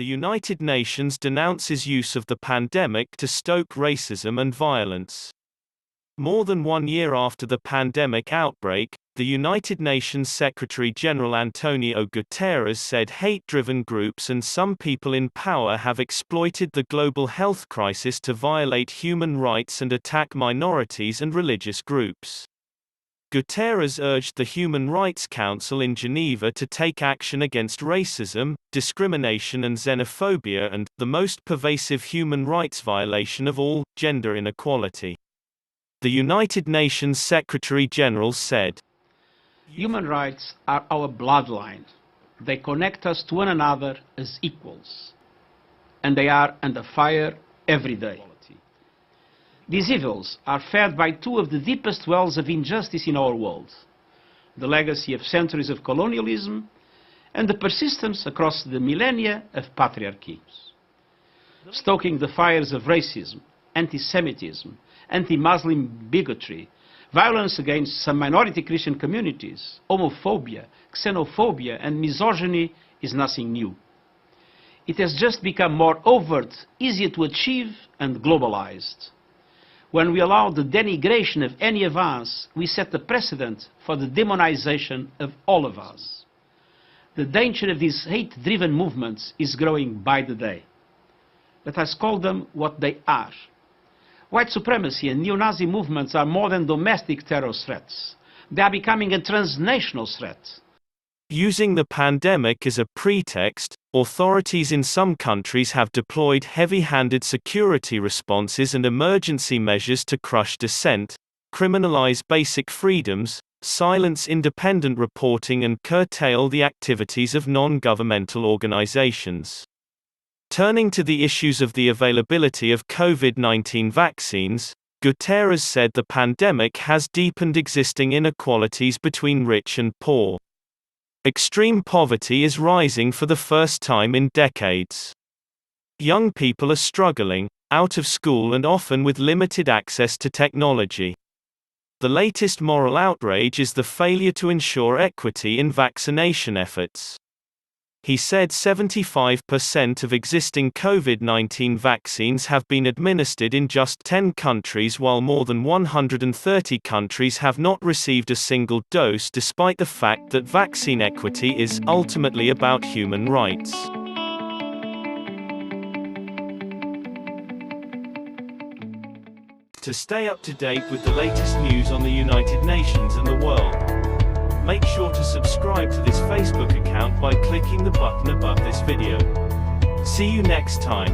the United Nations denounces use of the pandemic to stoke racism and violence. More than 1 year after the pandemic outbreak, the United Nations Secretary-General Antonio Guterres said hate-driven groups and some people in power have exploited the global health crisis to violate human rights and attack minorities and religious groups. Guterres urged the Human Rights Council in Geneva to take action against racism, discrimination and xenophobia and, the most pervasive human rights violation of all, gender inequality. The United Nations Secretary-General said, "Human rights are our bloodline. They connect us to one another as equals, and they are under fire every day. These evils are fed by two of the deepest wells of injustice in our world, the legacy of centuries of colonialism and the persistence across the millennia of patriarchy. Stoking the fires of racism, anti-Semitism, anti-Muslim bigotry, violence against some minority Christian communities, homophobia, xenophobia and misogyny is nothing new. It has just become more overt, easier to achieve and globalized. When we allow the denigration of any of us, we set the precedent for the demonization of all of us. The danger of these hate-driven movements is growing by the day. Let us call them what they are. White supremacy and neo-Nazi movements are more than domestic terror threats. They are becoming a transnational threat." Using the pandemic as a pretext, authorities in some countries have deployed heavy-handed security responses and emergency measures to crush dissent, criminalize basic freedoms, silence independent reporting and curtail the activities of non-governmental organizations. Turning to the issues of the availability of COVID-19 vaccines, Guterres said the pandemic has deepened existing inequalities between rich and poor. Extreme poverty is rising for the first time in decades. Young people are struggling, out of school and often with limited access to technology. The latest moral outrage is the failure to ensure equity in vaccination efforts. He said 75% of existing COVID-19 vaccines have been administered in just 10 countries while more than 130 countries have not received a single dose despite the fact that vaccine equity is ultimately about human rights. To stay up to date with the latest news on the United Nations and the world, make sure to subscribe to this Facebook account by clicking the button above this video. See you next time.